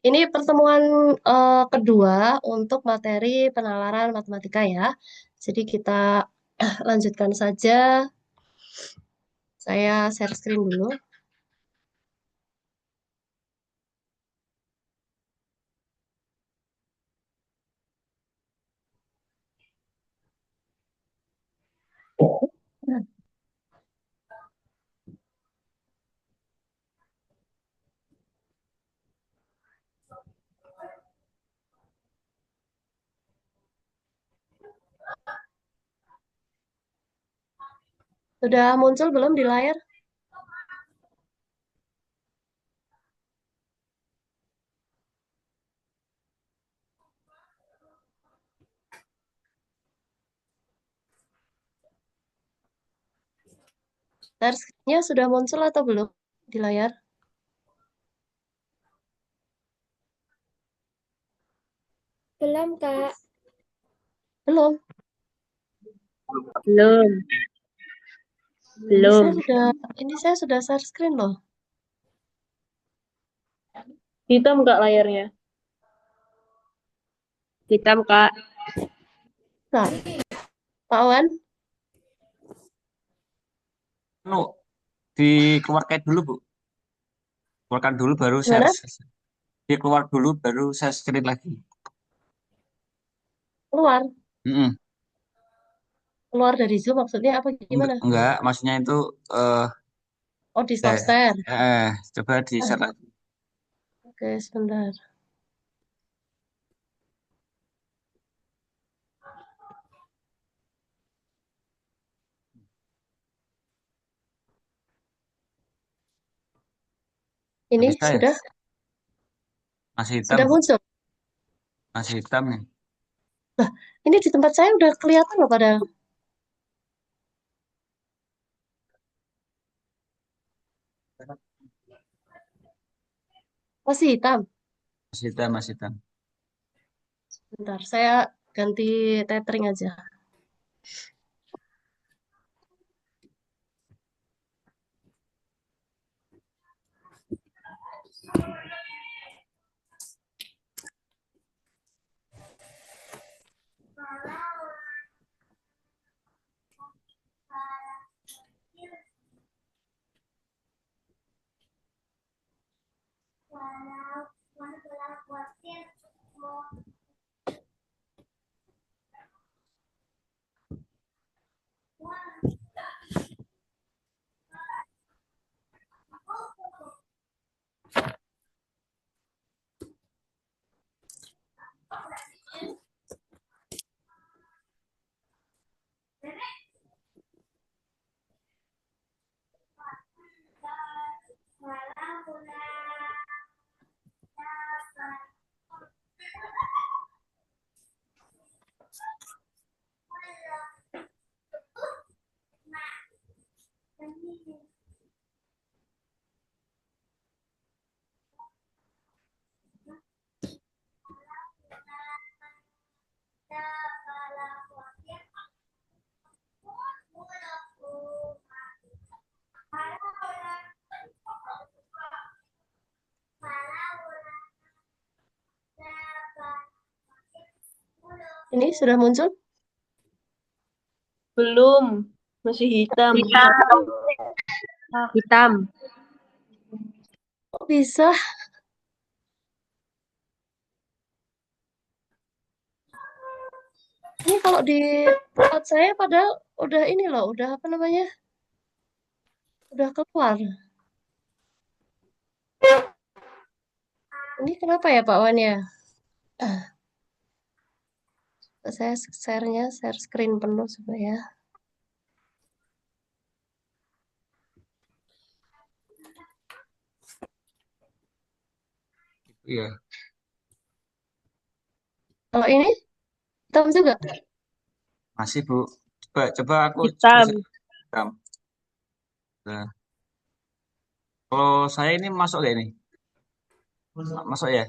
Ini pertemuan kedua untuk materi penalaran matematika ya. Jadi kita lanjutkan saja. Saya share screen dulu. Sudah muncul belum di layar? Share screen-nya sudah muncul atau belum di layar? Belum, Kak. Belum. Belum, Ini saya belum. sudah ini saya sudah share screen loh. Hitam, Kak, layarnya. Hitam, Kak. Nah, Pak Wan, Nu, dikeluarkan dulu, Bu. Keluarkan dulu baru share. gimana? Dia keluar dulu baru saya screen lagi. Keluar. Mm-mm. Keluar dari Zoom maksudnya apa Enggak, gimana? enggak, maksudnya itu eh Oh, di stop eh, share. coba di Ah, share lagi. oke, sebentar. Nggak Ini bisa ya? Masih hitam, sudah Bu. muncul. Masih hitam nih. Lah, ini di tempat saya udah kelihatan loh padahal. Masih hitam. Masih hitam, masih hitam. Bentar, saya ganti tethering aja. Ini sudah muncul? Belum. Masih hitam. Hitam. Kok bisa? Ini kalau di tempat saya padahal udah ini loh, udah apa namanya? Udah keluar. Ini kenapa ya Pak Wan ya? Saya share-nya, share screen penuh supaya. Iya, Kalau ini hitam juga. masih, Bu. Coba coba aku Hitam. share hitam. Nah, kalau saya ini masuk gak ini? Masuk ya?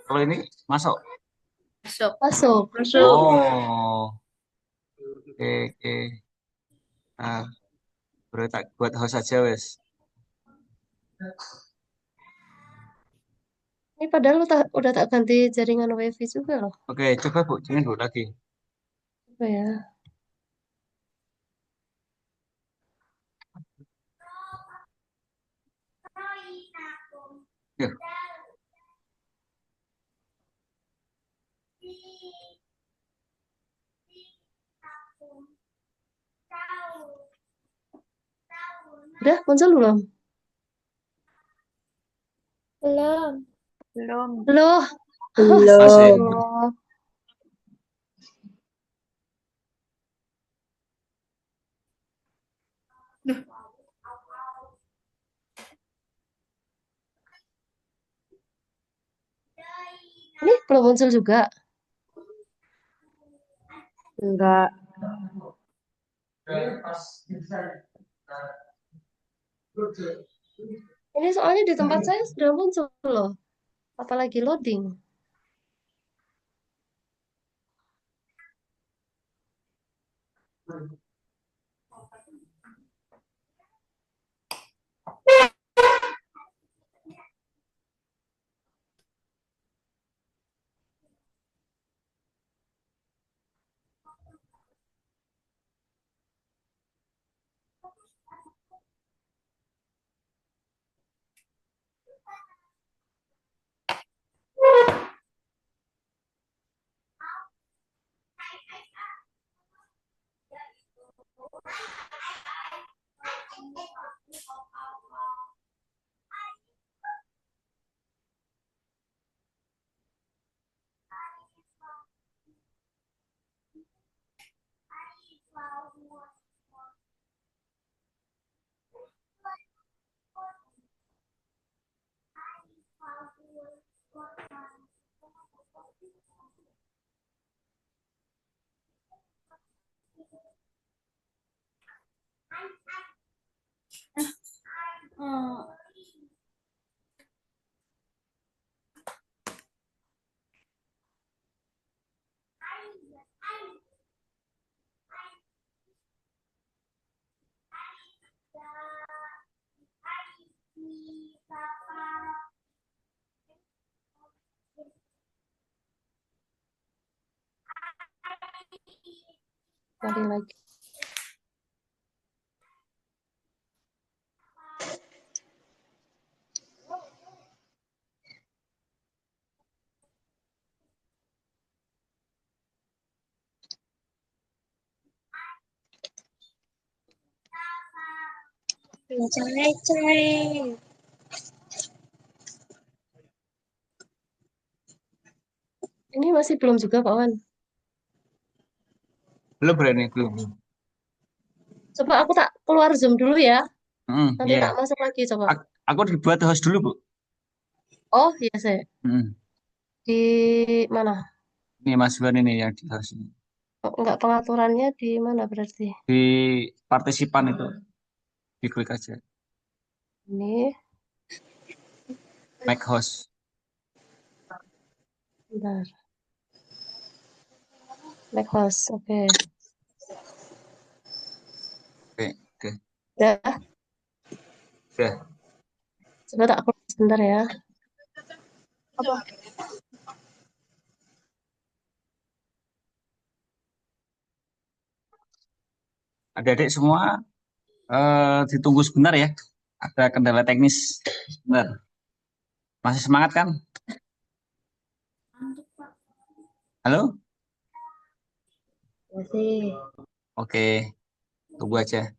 Kalau ini masuk. Masuk. Masuk. Masuk. Oh, oke, oke. Nah, Boleh tak buat host aja wes. Ini padahal udah tak ganti jaringan WiFi juga loh. Oke, coba Bu, jangan Bu lagi. Apa ya? Ya, Udah muncul belum? Belum. Belum. Loh, masih. Belum. astagfirullah. Ini belum muncul juga. Enggak. Ini soalnya di tempat saya sudah muncul loh. Apalagi loading. Kali lagi. Ceng-ceng. Ini masih belum juga Pak Wan. Belum berani, belum. Coba aku tak keluar Zoom dulu ya. Nanti tak Iya. masuk lagi coba. Aku dibuat host dulu, Bu. Oh iya saya. Hmm. Di mana? Ini Mas Buan ini yang di host ini. Oh, enggak, pengaturannya di mana berarti? Di partisipan itu, diklik aja. Ini, Make host. bentar. Back host. Oke. Oke, oke. Udah. Udah. Coba tak keluar sebentar ya. Apa? Adik-adik semua ditunggu sebentar ya. Ada kendala teknis. Sebentar. Masih semangat kan? Halo? Masih. Oke, tunggu aja.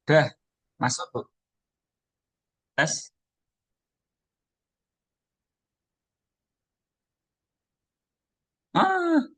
Udah, masuk, Bu. Tes. Ah,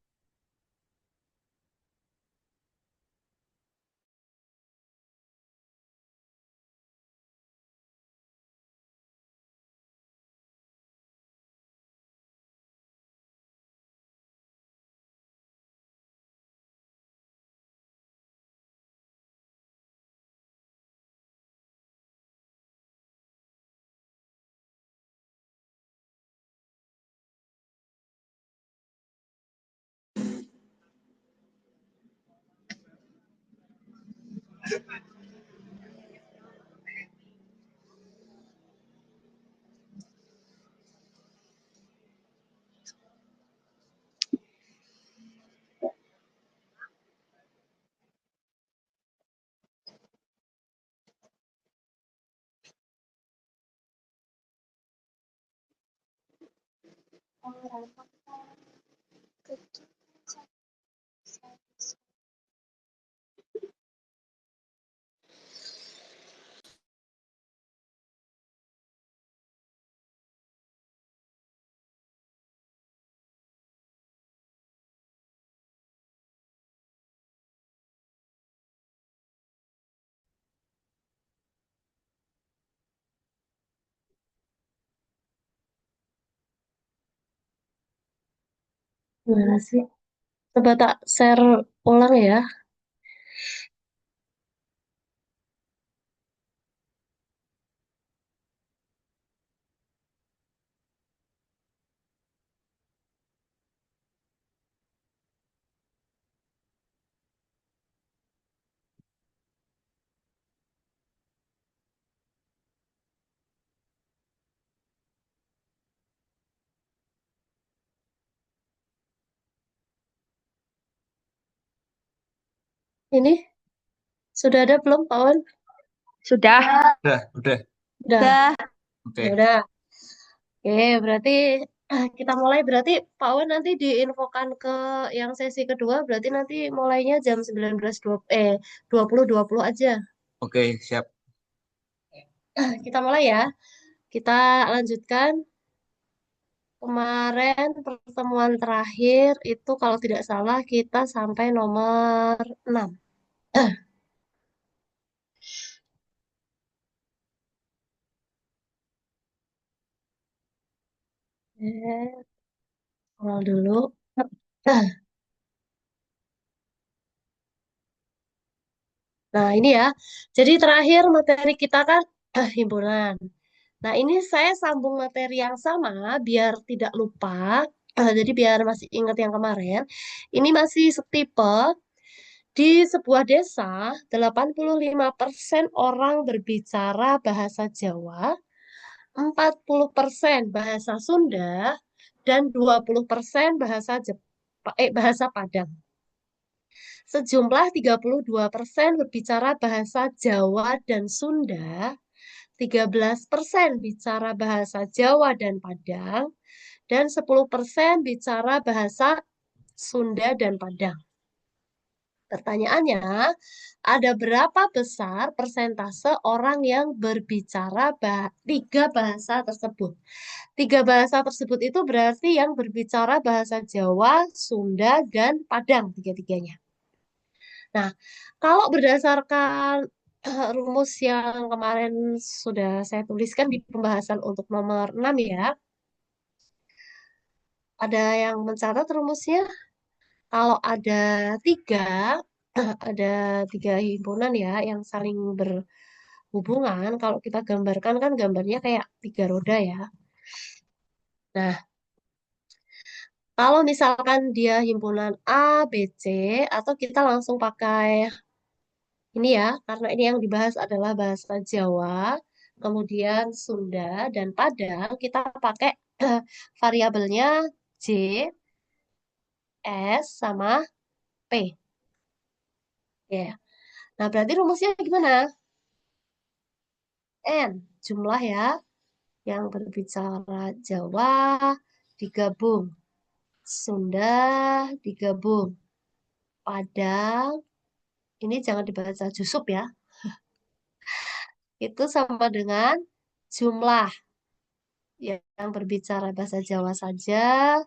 Gimana sih? Coba tak share ulang ya. Ini sudah ada belum, Pak Wan? Sudah. udah. Udah. Sudah. Ya Oke, udah. Oke, berarti kita mulai. Berarti Pak Wan nanti diinfokan ke yang sesi kedua. Berarti nanti mulainya jam 19.20 aja. oke, siap. Kita mulai ya. Kita lanjutkan. Kemarin pertemuan terakhir itu kalau tidak salah kita sampai nomor 6. Scroll dulu. Nah, ini ya. Jadi terakhir materi kita kan himpunan. Nah, ini saya sambung materi yang sama biar tidak lupa. Jadi biar masih ingat yang kemarin. Ini masih setipe. Di sebuah desa, 85% orang berbicara bahasa Jawa, 40% bahasa Sunda, dan 20% bahasa Padang. Sejumlah 32% berbicara bahasa Jawa dan Sunda, 13% bicara bahasa Jawa dan Padang, dan 10% bicara bahasa Sunda dan Padang. Pertanyaannya, ada berapa besar persentase orang yang berbicara tiga bahasa tersebut? Tiga bahasa tersebut itu berarti yang berbicara bahasa Jawa, Sunda, dan Padang, tiga-tiganya. Nah, kalau berdasarkan rumus yang kemarin sudah saya tuliskan di pembahasan untuk nomor 6 ya, ada yang mencatat rumusnya? Kalau ada tiga, ada tiga himpunan ya yang saling berhubungan. Kalau kita gambarkan kan gambarnya kayak tiga roda ya. Nah, kalau misalkan dia himpunan A, B, C, atau kita langsung pakai ini ya, karena ini yang dibahas adalah bahasa Jawa, kemudian Sunda, dan Padang, kita pakai variabelnya J, S, sama P. Ya. Nah, berarti rumusnya gimana? N, jumlah ya, yang berbicara Jawa digabung, Sunda digabung, Padang, ini jangan dibaca Jusup ya, itu sama dengan jumlah yang berbicara bahasa Jawa saja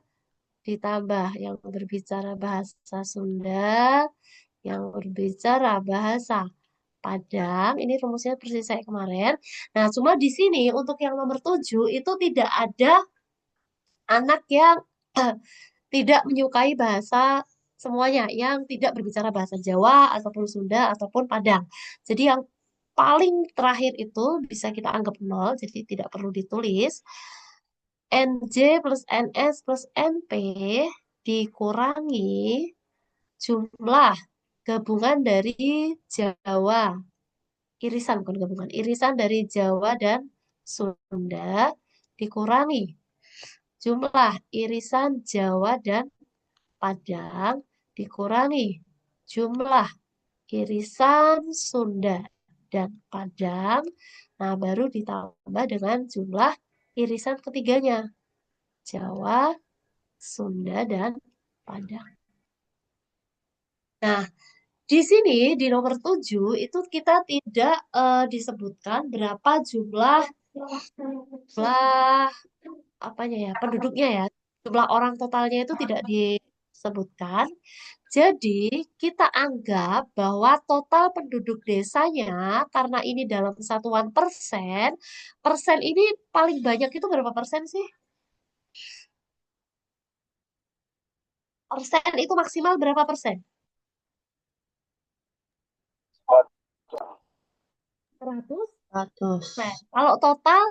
ditambah yang berbicara bahasa Sunda, yang berbicara bahasa Padang. Ini rumusnya persis saya kemarin. Nah, cuma di sini untuk yang nomor 7 itu tidak ada anak yang tidak menyukai bahasa semuanya, yang tidak berbicara bahasa Jawa ataupun Sunda ataupun Padang. Jadi yang paling terakhir itu bisa kita anggap nol, jadi tidak perlu ditulis. NJ plus NS plus NP dikurangi jumlah gabungan dari Jawa. Irisan, bukan gabungan. Irisan dari Jawa dan Sunda dikurangi jumlah irisan Jawa dan Padang dikurangi jumlah irisan Sunda dan Padang. Nah, baru ditambah dengan jumlah irisan ketiganya. Jawa, Sunda, dan Padang. Nah, di sini di nomor 7 itu kita tidak disebutkan berapa jumlah apanya ya, penduduknya ya. Jumlah orang totalnya itu tidak disebutkan. Jadi, kita anggap bahwa total penduduk desanya, karena ini dalam satuan persen, persen ini paling banyak itu berapa persen sih? Persen itu maksimal berapa persen? 100 persen. 100. Kalau total,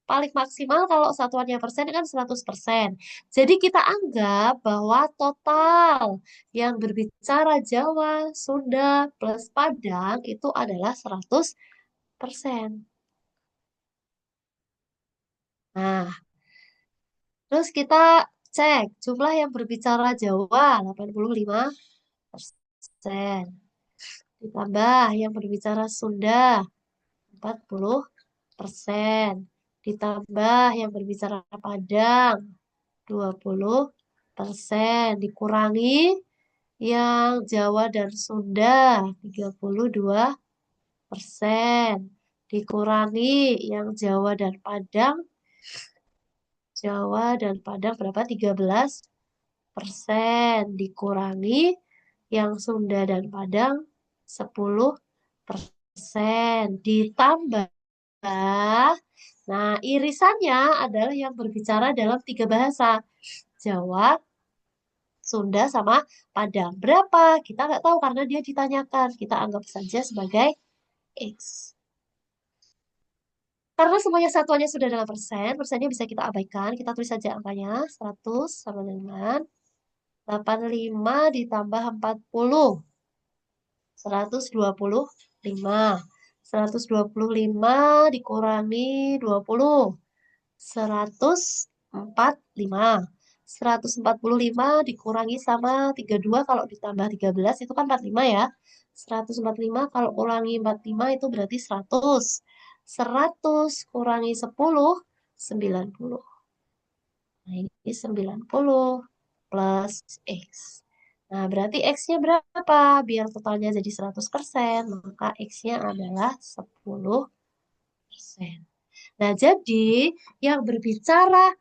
paling maksimal kalau satuannya persen kan 100%. Jadi kita anggap bahwa total yang berbicara Jawa, Sunda, plus Padang itu adalah 100%. Nah, terus kita cek jumlah yang berbicara Jawa 85%. Ditambah yang berbicara Sunda 40%. Ditambah yang berbicara Padang 20%. Dikurangi yang Jawa dan Sunda 32%. Dikurangi yang Jawa dan Padang berapa? 13%. Dikurangi yang Sunda dan Padang 10%. Ditambah, nah irisannya adalah yang berbicara dalam 3 bahasa. Jawa, Sunda, sama Padang. Berapa? Kita nggak tahu karena dia ditanyakan. Kita anggap saja sebagai X. Karena semuanya satuannya sudah dalam persen, persennya bisa kita abaikan. Kita tulis saja angkanya. 100 sama dengan 85 ditambah 40. 125. 125 dikurangi 20. 145. 145 dikurangi sama 32 kalau ditambah 13 itu kan 45 ya. 145 kalau kurangi 45 itu berarti 100. 100 kurangi 10, 90. Nah, ini 90 plus X. Nah, berarti X-nya berapa? Biar totalnya jadi 100%, maka X-nya adalah 10%. Nah, jadi yang berbicara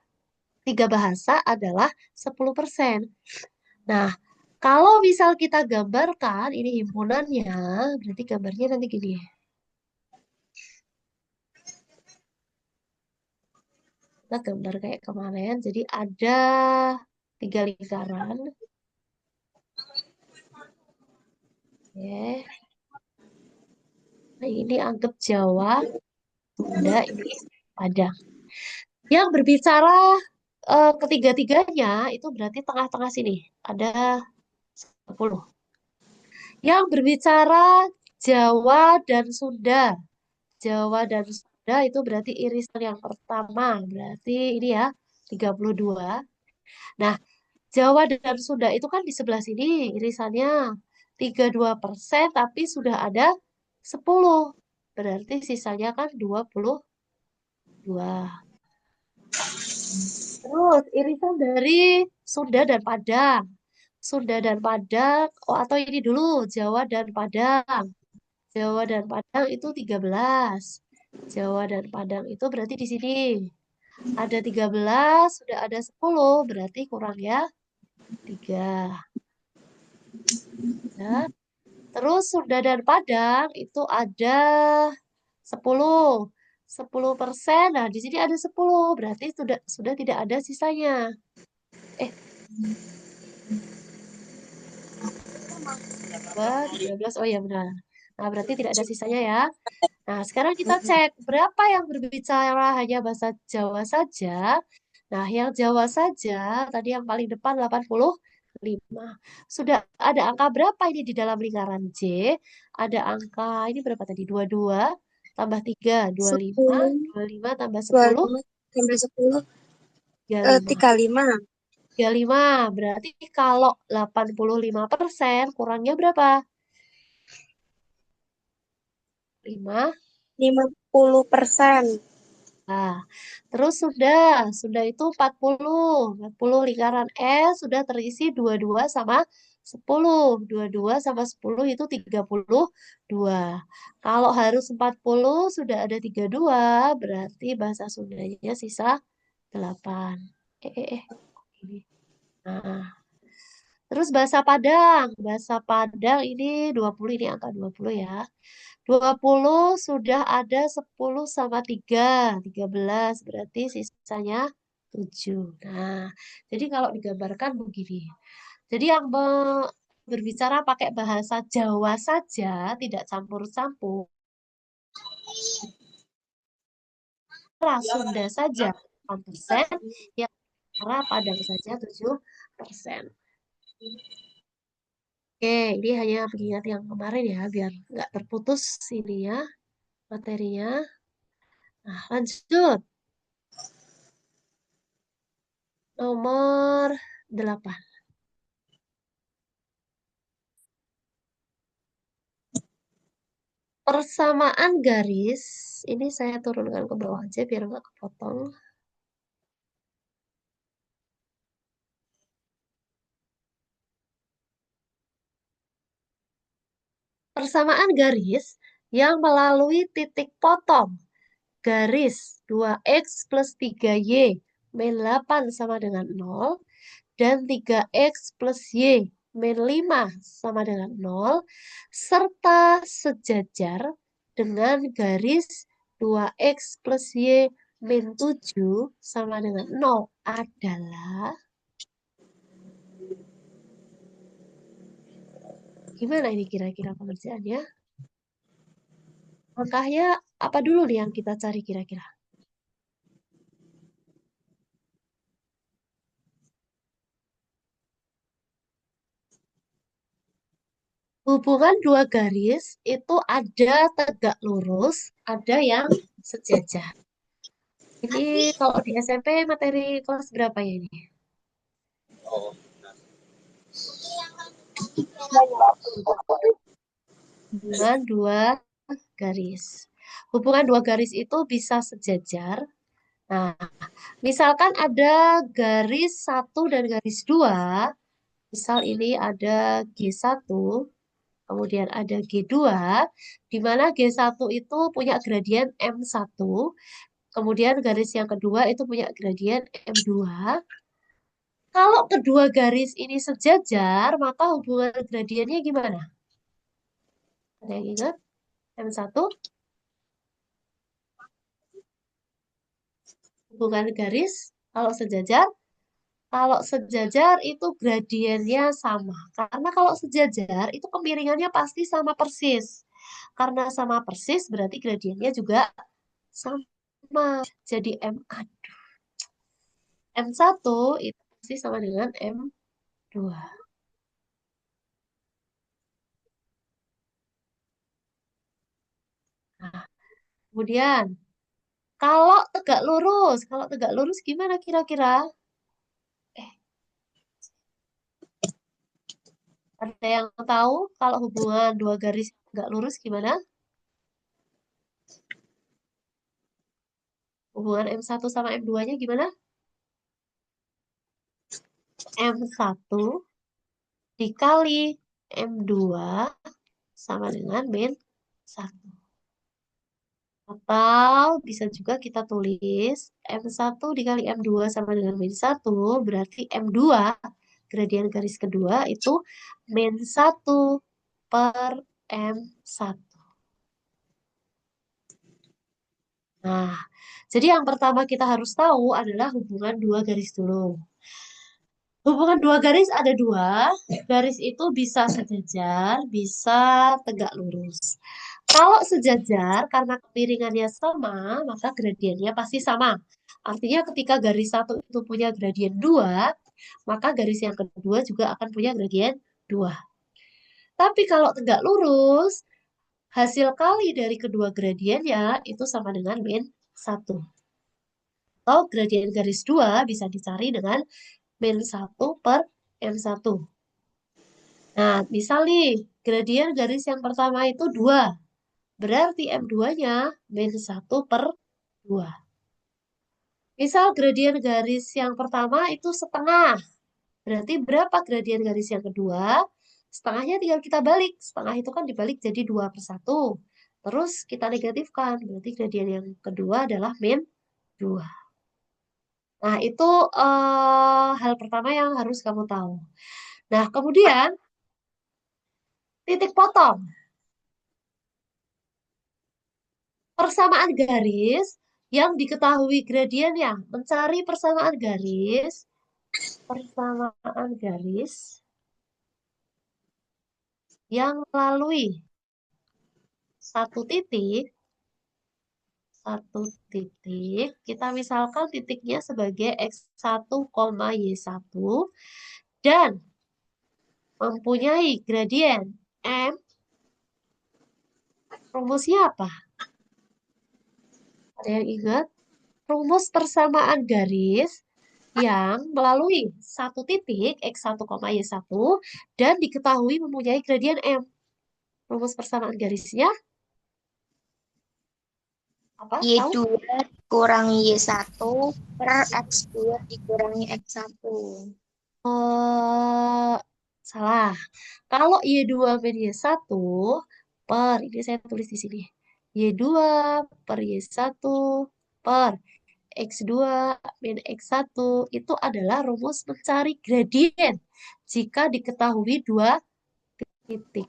3 bahasa adalah 10%. Nah, kalau misal kita gambarkan, ini himpunannya, berarti gambarnya nanti gini. Kita gambar kayak kemarin, jadi ada 3 lingkaran. Oke. Nah, ini anggap Jawa, Sunda, ini Padang. Yang berbicara ketiga-tiganya itu berarti tengah-tengah sini. Ada 10. Yang berbicara Jawa dan Sunda. Jawa dan Sunda itu berarti irisan yang pertama. Berarti ini ya, 32. Nah, Jawa dan Sunda itu kan di sebelah sini irisannya 32%, tapi sudah ada 10. Berarti sisanya kan 22. Terus irisan dari Sunda dan Padang. Sunda dan Padang, oh atau ini dulu, Jawa dan Padang. Jawa dan Padang itu 13. Jawa dan Padang itu berarti di sini. Ada 13, sudah ada 10, berarti kurang ya 3. Ya. Terus Sunda dan Padang itu ada 10. 10%. Nah, di sini ada 10, berarti sudah tidak ada sisanya. Eh, 12. Oh ya benar. Nah, berarti tidak ada sisanya ya. Nah, sekarang kita cek berapa yang berbicara hanya bahasa Jawa saja. Nah, yang Jawa saja tadi yang paling depan 85. Sudah ada angka berapa ini di dalam lingkaran J? Ada angka ini berapa tadi? 22 tambah 3, 25. 10, 25 tambah 10, 25, tambah 10, 35. 35. 35. Berarti kalau 85% kurangnya berapa? 5. 50%. Nah, terus sudah itu 40. 40 lingkaran S sudah terisi 22 sama 10. 22 sama 10 itu 32. Kalau harus 40 sudah ada 32, berarti bahasa Sundanya sisa 8. Kok gini? Nah, terus bahasa Padang. Bahasa Padang ini 20, ini angka 20 ya. 20 sudah ada 10 sama 3, 13. Berarti sisanya 7. Nah, jadi kalau digambarkan begini. Jadi yang berbicara pakai bahasa Jawa saja, tidak campur-campur. Sunda saja 8%, yang arah Padang saja 7%. Oke, ini hanya pengingat yang kemarin ya, biar nggak terputus ini ya materinya. Nah, lanjut. Nomor 8. Persamaan garis. Ini saya turunkan ke bawah aja biar nggak kepotong. Persamaan garis yang melalui titik potong. Garis 2x plus 3y min 8 sama dengan 0. Dan 3x plus y min 5 sama dengan 0. Serta sejajar dengan garis 2x plus y min 7 sama dengan 0 adalah, gimana ini kira-kira pengerjaannya? Langkahnya apa dulu nih yang kita cari kira-kira? Hubungan dua garis itu ada tegak lurus, ada yang sejajar. Ini kalau di SMP materi kelas berapa ya ini? Hubungan dua garis. Hubungan dua garis itu bisa sejajar. Nah, misalkan ada garis satu dan garis 2. Misal ini ada G1, kemudian ada G2, di mana G1 itu punya gradien M1, kemudian garis yang kedua itu punya gradien M2. Kalau kedua garis ini sejajar, maka hubungan gradiennya gimana? Ada yang ingat? M1, hubungan garis, kalau sejajar. Kalau sejajar itu gradiennya sama. Karena kalau sejajar itu kemiringannya pasti sama persis. Karena sama persis berarti gradiennya juga sama. Jadi M1 itu pasti sama dengan M2. Nah, kemudian kalau tegak lurus gimana kira-kira? Eh, ada yang tahu kalau hubungan dua garis tegak lurus gimana? Hubungan M1 sama M2-nya gimana? M1 dikali M2 sama dengan min 1. Atau bisa juga kita tulis M1 dikali M2 sama dengan min 1, berarti M2, gradien garis kedua itu min 1 per M1. Nah, jadi yang pertama kita harus tahu adalah hubungan dua garis dulu. Hubungan dua garis ada dua. Garis itu bisa sejajar, bisa tegak lurus. Kalau sejajar, karena kemiringannya sama, maka gradiennya pasti sama. Artinya ketika garis satu itu punya gradien 2, maka garis yang kedua juga akan punya gradien 2. Tapi kalau tegak lurus, hasil kali dari kedua gradiennya itu sama dengan min 1. Atau gradien garis 2 bisa dicari dengan min 1 per M1. Nah, misal nih, gradien garis yang pertama itu 2. Berarti M2-nya min 1 per 2. Misal gradien garis yang pertama itu setengah. Berarti berapa gradien garis yang kedua? Setengahnya tinggal kita balik. Setengah itu kan dibalik jadi 2 per 1. Terus kita negatifkan. Berarti gradien yang kedua adalah min 2. Nah, itu hal pertama yang harus kamu tahu. Nah, kemudian titik potong. Persamaan garis yang diketahui gradiennya. Mencari persamaan garis yang melalui satu titik, kita misalkan titiknya sebagai X1, Y1, dan mempunyai gradien M, rumusnya apa? Ada yang ingat? Rumus persamaan garis yang melalui satu titik X1, Y1 dan diketahui mempunyai gradien M. Rumus persamaan garisnya apa? Tahu? Y2 dikurangi Y1 per X2 dikurangi X1. Eh, salah. Kalau Y2 min Y1 per, ini saya tulis di sini. Y2 per Y1 per X2 min X1 itu adalah rumus mencari gradien jika diketahui dua titik.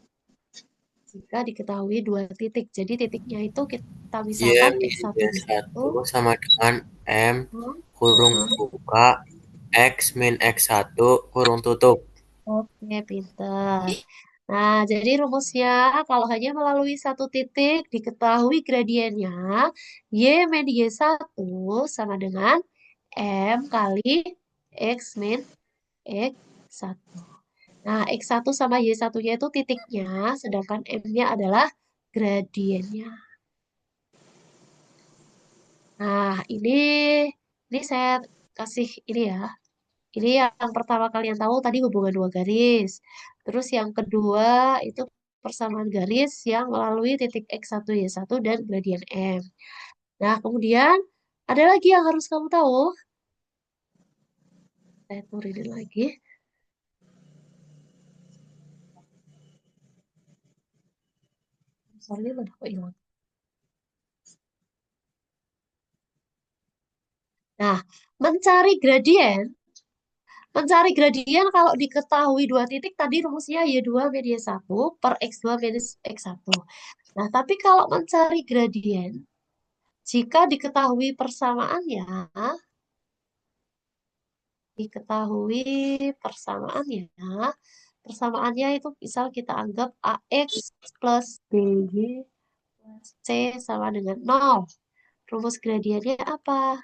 Jika diketahui dua titik. Jadi titiknya itu kita Y misalkan min X1, Y1. Y1 sama dengan M Hmm, kurung hmm. buka X min X1 kurung tutup. Oke, pinter. Nah, jadi rumusnya kalau hanya melalui satu titik diketahui gradiennya Y min Y1 sama dengan M kali X min X1. Nah, X1 sama Y1-nya itu titiknya, sedangkan M-nya adalah gradiennya. Nah, ini saya kasih ini ya. Ini yang pertama kalian tahu tadi hubungan dua garis. Terus yang kedua itu persamaan garis yang melalui titik X1, Y1 dan gradien M. Nah, kemudian ada lagi yang harus kamu tahu. Saya turunin lagi. Soalnya mana kok hilang. Nah, mencari gradien. Mencari gradien kalau diketahui dua titik tadi rumusnya Y2 min Y1 per X2 minus X1. Nah, tapi kalau mencari gradien, jika diketahui persamaannya itu misal kita anggap AX plus BY plus C sama dengan 0. Rumus gradiennya apa?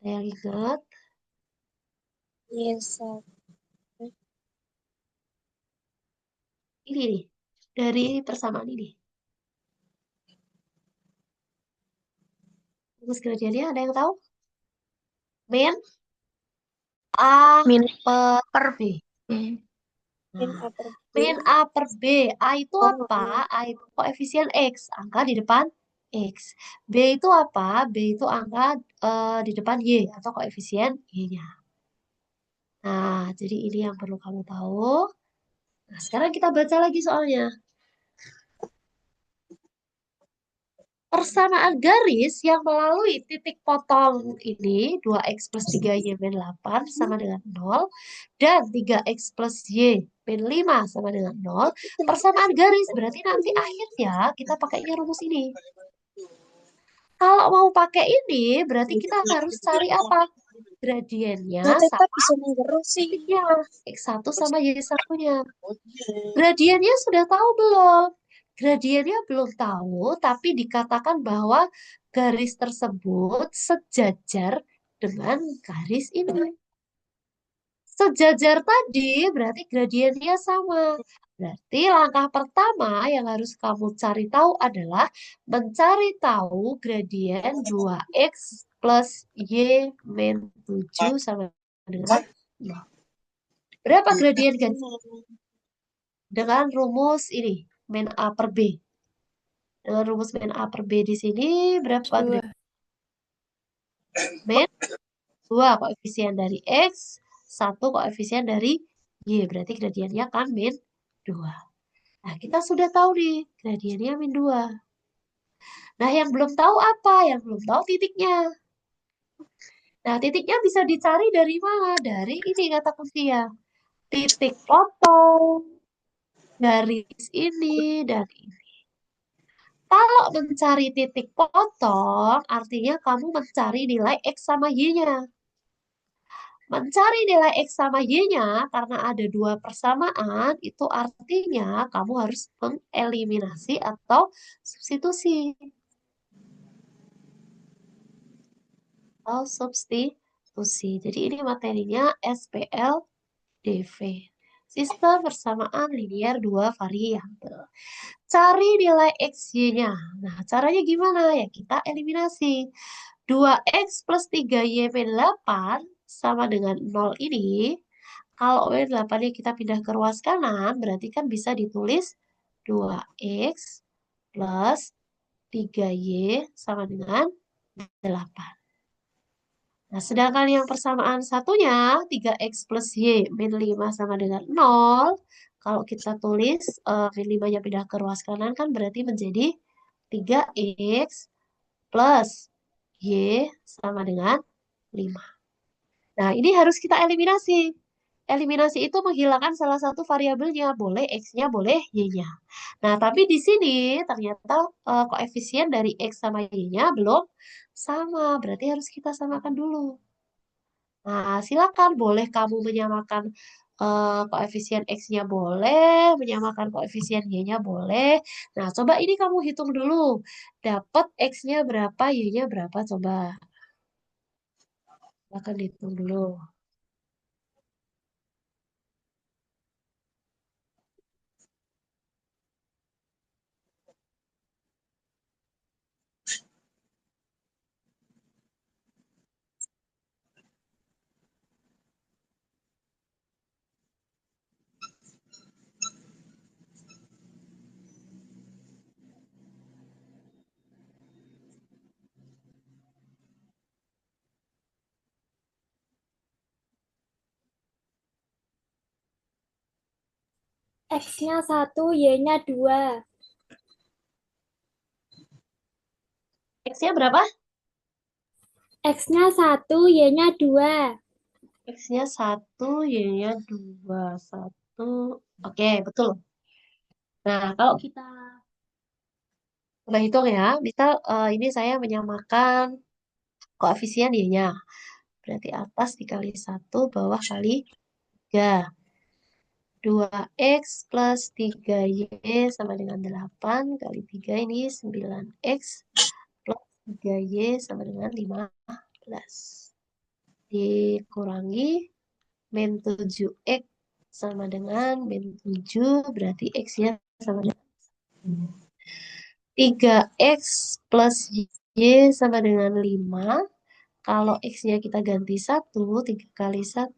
Ada yang ingat? Y1. Ini nih, dari persamaan ini. Rumus gradiennya ada yang tahu? Min A Min per per B. min Nah, A per B. min A per B. A itu Oh, apa? iya. A itu koefisien X, angka di depan X. B itu apa? B itu angka di depan Y atau koefisien Y-nya. Nah, jadi ini yang perlu kamu tahu. Nah, sekarang kita baca lagi soalnya. Persamaan garis yang melalui titik potong ini 2x plus 3y min 8 sama dengan 0 dan 3x plus y min 5 sama dengan 0. Persamaan garis berarti nanti akhirnya kita pakainya rumus ini. Kalau mau pakai ini berarti kita harus cari apa? Gradiennya tetap sama bisa mengerus sih. titiknya. X1 sama Y1-nya. Gradiennya sudah tahu belum? Gradiennya belum tahu, tapi dikatakan bahwa garis tersebut sejajar dengan garis ini. Sejajar tadi berarti gradiennya sama. Berarti langkah pertama yang harus kamu cari tahu adalah mencari tahu gradien 2x plus y min 7 sama dengan 0. Berapa gradien kan? Dengan rumus ini, min A per B. Dengan rumus min A per B di sini berapa Dua. gradien? Min 2 koefisien dari X, 1 koefisien dari Y. Berarti gradiennya kan min 2. Nah, kita sudah tahu nih, gradiennya min 2. Nah, yang belum tahu apa? Yang belum tahu titiknya. Nah, titiknya bisa dicari dari mana? Dari ini kata kuncinya. Titik potong, garis ini, dan ini. Kalau mencari titik potong, artinya kamu mencari nilai X sama Y-nya. Mencari nilai X sama Y-nya, karena ada dua persamaan, itu artinya kamu harus mengeliminasi atau substitusi. Atau substitusi. Jadi ini materinya SPLDV. Sistem persamaan linear dua variabel. Cari nilai X-Y-nya. Nah, caranya gimana? Ya, kita eliminasi. 2x plus 3y min 8 sama dengan 0 ini. Kalau min 8-nya kita pindah ke ruas kanan, berarti kan bisa ditulis 2x plus 3y sama dengan 8. Nah, sedangkan yang persamaan satunya, 3x plus y min 5 sama dengan 0. Kalau kita tulis min 5-nya pindah ke ruas kanan kan berarti menjadi 3x plus y sama dengan 5. Nah, ini harus kita eliminasi. Eliminasi itu menghilangkan salah satu variabelnya, boleh X-nya, boleh Y-nya. Nah, tapi di sini ternyata koefisien dari X sama Y-nya belum sama, berarti harus kita samakan dulu. Nah, silakan boleh kamu menyamakan koefisien X-nya boleh, menyamakan koefisien Y-nya boleh. Nah, coba ini kamu hitung dulu. Dapat X-nya berapa, Y-nya berapa, coba. Silakan dihitung dulu. X-nya 1, Y-nya 2. X-nya berapa? X-nya 1, Y-nya 2. X-nya 1, Y-nya 2. 1. Oke, betul. Nah, kalau kita coba hitung ya, misal ini saya menyamakan koefisien Y-nya. Berarti atas dikali 1, bawah kali 3. 2x plus 3y sama dengan 8 kali 3 ini 9x plus 3y sama dengan 15. Dikurangi min 7x sama dengan min 7, berarti x-nya sama dengan 3x plus y sama dengan 5. Kalau x-nya kita ganti 1, 3 kali 1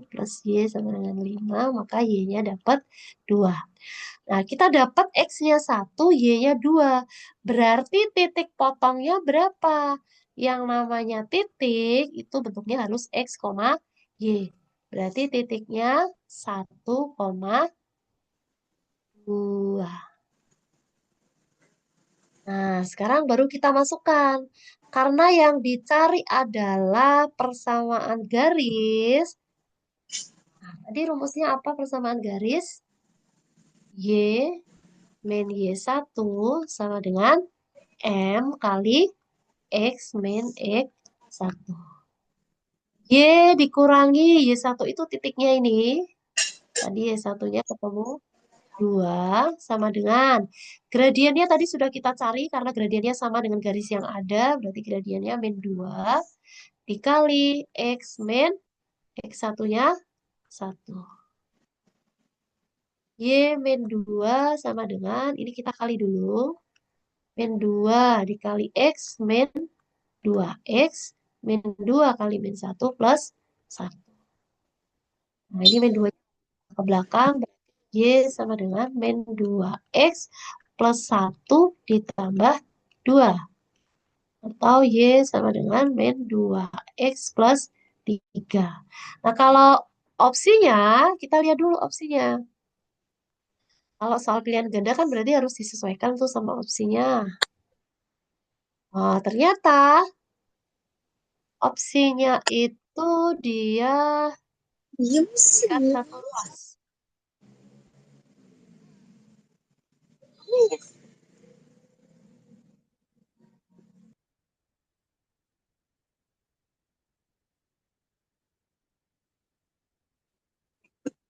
plus y sama dengan 5, maka y-nya dapat 2. Nah, kita dapat x-nya 1, y-nya 2. Berarti titik potongnya berapa? Yang namanya titik itu bentuknya harus x, y. Berarti titiknya 1,2. Nah, Nah, sekarang baru kita masukkan. Karena yang dicari adalah persamaan garis. Nah, tadi rumusnya apa persamaan garis? Y min Y1 sama dengan M kali X min X1. Y dikurangi Y1 itu titiknya ini. Tadi Y1-nya ketemu 2 sama dengan gradiennya tadi sudah kita cari karena gradiennya sama dengan garis yang ada. Berarti gradiennya min 2 dikali X min X1-nya 1. Y min 2 sama dengan, ini kita kali dulu. Min 2 dikali X min 2X min 2 kali min 1 plus 1. Nah, ini min 2 ke belakang. Y sama dengan min 2X plus 1 ditambah 2. Atau Y sama dengan min 2X plus 3. Nah, kalau opsinya, kita lihat dulu opsinya. Kalau soal pilihan ganda kan berarti harus disesuaikan tuh sama opsinya. Nah, ternyata opsinya itu dia Diem sih. tingkat satu ruas.